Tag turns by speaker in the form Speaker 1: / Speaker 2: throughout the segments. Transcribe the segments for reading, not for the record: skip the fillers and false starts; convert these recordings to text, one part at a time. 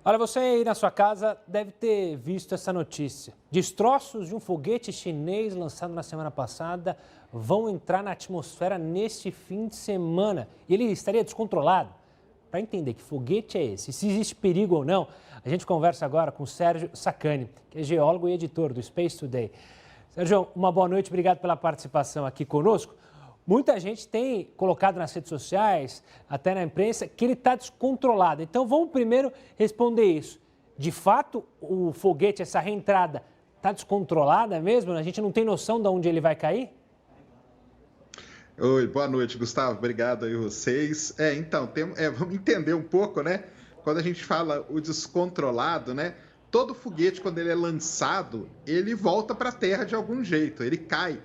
Speaker 1: Olha, você aí na sua casa deve ter visto essa notícia. Destroços de um foguete chinês lançado na semana passada vão entrar na atmosfera neste fim de semana. E ele estaria descontrolado. Para entender que foguete é esse, se existe perigo ou não, a gente conversa agora com o Sérgio Sacani, que é geólogo e editor do Space Today. Sérgio, uma boa noite, obrigado pela participação aqui conosco. Muita gente tem colocado nas redes sociais, até na imprensa, que ele está descontrolado. Então, vamos primeiro responder isso. De fato, o foguete, essa reentrada, está descontrolada mesmo? A gente não tem noção de onde ele vai cair?
Speaker 2: Oi, boa noite, Gustavo. Obrigado aí vocês. Então, vamos entender um pouco, né? Quando a gente fala o descontrolado, né? Todo foguete, quando ele é lançado, ele volta para a Terra de algum jeito, ele cai.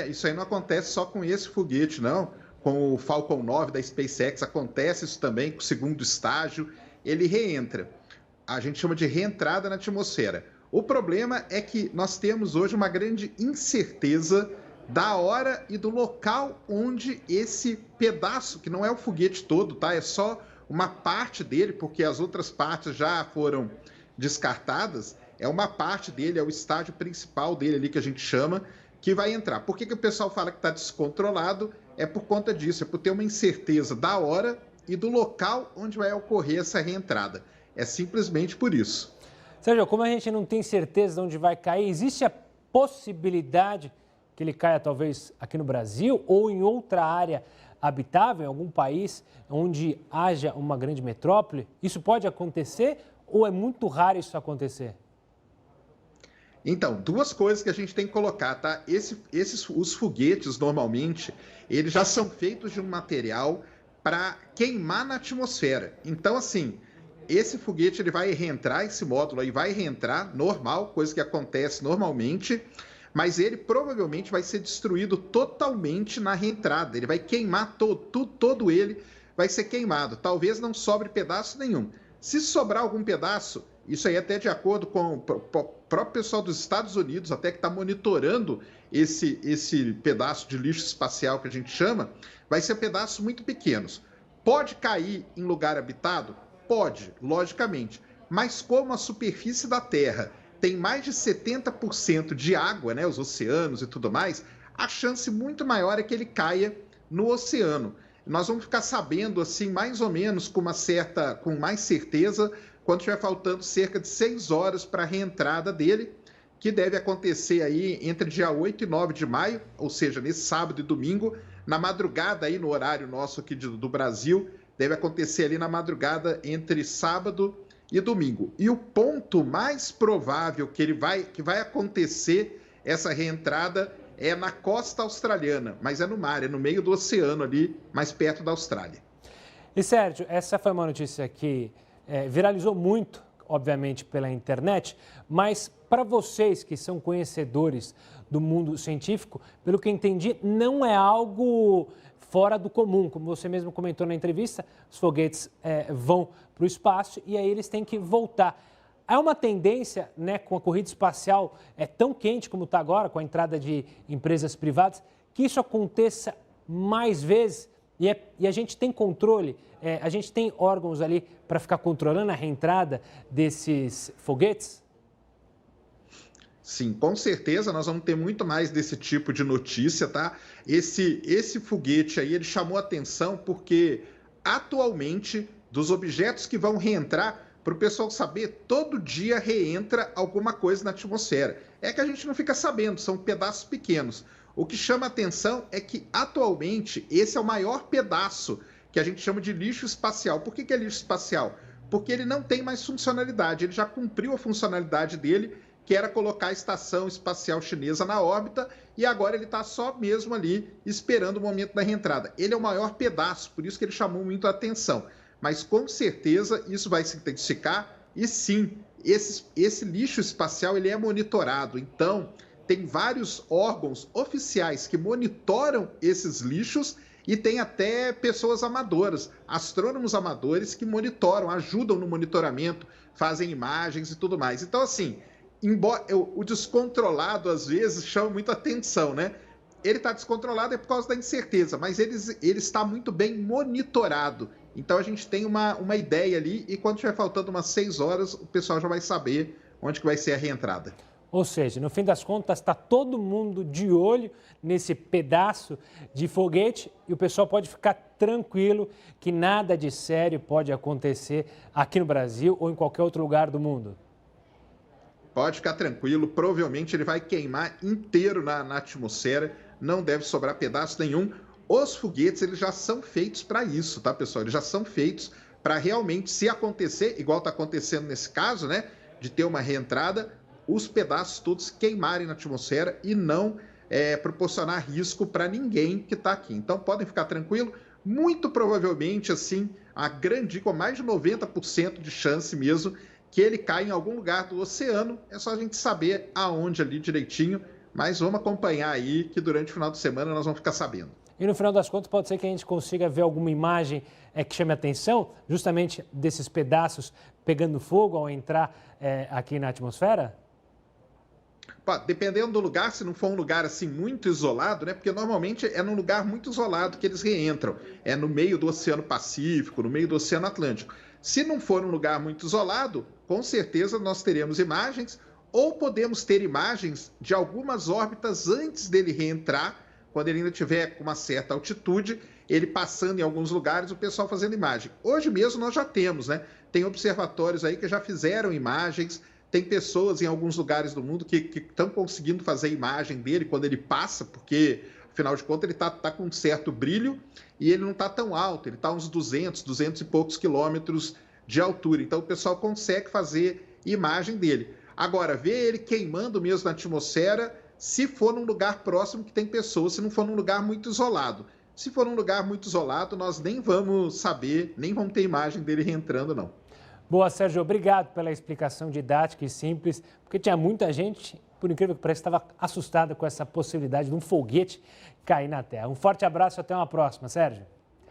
Speaker 2: Isso aí não acontece só com esse foguete, não. Com o Falcon 9 da SpaceX acontece isso também, com o segundo estágio, ele reentra. A gente chama de reentrada na atmosfera. O problema é que nós temos hoje uma grande incerteza da hora e do local onde esse pedaço, que não é o foguete todo, tá? É só uma parte dele, porque as outras partes já foram descartadas. É uma parte dele, é o estágio principal dele ali que a gente chama, que vai entrar. Por que o pessoal fala que está descontrolado? É por conta disso, é por ter uma incerteza da hora e do local onde vai ocorrer essa reentrada. É simplesmente por isso.
Speaker 1: Sérgio, como a gente não tem certeza de onde vai cair, existe a possibilidade que ele caia talvez aqui no Brasil ou em outra área habitável, em algum país onde haja uma grande metrópole? Isso pode acontecer ou é muito raro isso acontecer?
Speaker 2: Então, duas coisas que a gente tem que colocar, tá? Os foguetes, normalmente, eles já são feitos de um material para queimar na atmosfera. Então, assim, esse foguete ele vai reentrar, esse módulo aí vai reentrar, normal, coisa que acontece normalmente, mas ele provavelmente vai ser destruído totalmente na reentrada. Ele vai queimar todo ele vai ser queimado. Talvez não sobre pedaço nenhum. Se sobrar algum pedaço, isso aí até de acordo com o próprio pessoal dos Estados Unidos, até que está monitorando esse pedaço de lixo espacial que a gente chama, vai ser pedaços muito pequenos. Pode cair em lugar habitado? Pode, logicamente. Mas como a superfície da Terra tem mais de 70% de água, né, os oceanos e tudo mais, a chance muito maior é que ele caia no oceano. Nós vamos ficar sabendo, assim, mais ou menos com mais certeza, quando estiver faltando cerca de 6 horas para a reentrada dele, que deve acontecer aí entre dia 8 e 9 de maio, ou seja, nesse sábado e domingo, na madrugada aí no horário nosso aqui do Brasil, deve acontecer ali na madrugada entre sábado e domingo. E o ponto mais provável que vai acontecer essa reentrada é na costa australiana, mas é no mar, é no meio do oceano ali, mais perto da Austrália.
Speaker 1: E Sérgio, essa foi uma notícia que viralizou muito, obviamente, pela internet, mas para vocês que são conhecedores do mundo científico, pelo que eu entendi, não é algo fora do comum. Como você mesmo comentou na entrevista, os foguetes vão para o espaço e aí eles têm que voltar. Há uma tendência, né, com a corrida espacial tão quente como está agora, com a entrada de empresas privadas, que isso aconteça mais vezes e a gente tem controle, a gente tem órgãos ali para ficar controlando a reentrada desses foguetes?
Speaker 2: Sim, com certeza nós vamos ter muito mais desse tipo de notícia, tá? Esse foguete aí, ele chamou atenção porque atualmente, dos objetos que vão reentrar, para o pessoal saber, todo dia reentra alguma coisa na atmosfera. É que a gente não fica sabendo, são pedaços pequenos. O que chama atenção é que atualmente esse é o maior pedaço que a gente chama de lixo espacial. Por que é lixo espacial? Porque ele não tem mais funcionalidade, ele já cumpriu a funcionalidade dele, que era colocar a estação espacial chinesa na órbita, e agora ele está só mesmo ali esperando o momento da reentrada. Ele é o maior pedaço, por isso que ele chamou muito a atenção. Mas com certeza isso vai se intensificar e sim, esse lixo espacial ele é monitorado. Então, tem vários órgãos oficiais que monitoram esses lixos e tem até pessoas amadoras, astrônomos amadores que monitoram, ajudam no monitoramento, fazem imagens e tudo mais. Então, assim, embora o descontrolado às vezes chama muita atenção, né? Ele está descontrolado é por causa da incerteza, mas ele está muito bem monitorado. Então a gente tem uma ideia ali e quando estiver faltando umas 6 horas, o pessoal já vai saber onde que vai ser a reentrada.
Speaker 1: Ou seja, no fim das contas, está todo mundo de olho nesse pedaço de foguete e o pessoal pode ficar tranquilo que nada de sério pode acontecer aqui no Brasil ou em qualquer outro lugar do mundo.
Speaker 2: Pode ficar tranquilo, provavelmente ele vai queimar inteiro na atmosfera, não deve sobrar pedaço nenhum. Os foguetes, eles já são feitos para isso, tá, pessoal? Eles já são feitos para realmente, se acontecer, igual está acontecendo nesse caso, né, de ter uma reentrada, os pedaços todos queimarem na atmosfera e não proporcionar risco para ninguém que está aqui. Então, podem ficar tranquilo. Muito provavelmente, assim, a grande, com mais de 90% de chance mesmo, que ele cai em algum lugar do oceano. É só a gente saber aonde ali direitinho, mas vamos acompanhar aí que durante o final de semana nós vamos ficar sabendo.
Speaker 1: E no final das contas pode ser que a gente consiga ver alguma imagem que chame a atenção, justamente desses pedaços pegando fogo ao entrar aqui na atmosfera?
Speaker 2: Dependendo do lugar, se não for um lugar assim muito isolado, né? Porque normalmente é num lugar muito isolado que eles reentram. É no meio do Oceano Pacífico, no meio do Oceano Atlântico. Se não for um lugar muito isolado, com certeza nós teremos imagens ou podemos ter imagens de algumas órbitas antes dele reentrar, quando ele ainda estiver com uma certa altitude, ele passando em alguns lugares, o pessoal fazendo imagem. Hoje mesmo nós já temos, né? Tem observatórios aí que já fizeram imagens, tem pessoas em alguns lugares do mundo que estão conseguindo fazer imagem dele quando ele passa, porque, afinal de contas, ele tá com um certo brilho e ele não está tão alto, ele está uns 200 e poucos quilômetros de altura. Então, o pessoal consegue fazer imagem dele. Agora, ver ele queimando mesmo na atmosfera, se for num lugar próximo que tem pessoas, se não for num lugar muito isolado. Se for num lugar muito isolado, nós nem vamos saber, nem vamos ter imagem dele reentrando, não.
Speaker 1: Boa, Sérgio, obrigado pela explicação didática e simples, porque tinha muita gente, por incrível que pareça, estava assustada com essa possibilidade de um foguete cair na Terra. Um forte abraço e até uma próxima, Sérgio.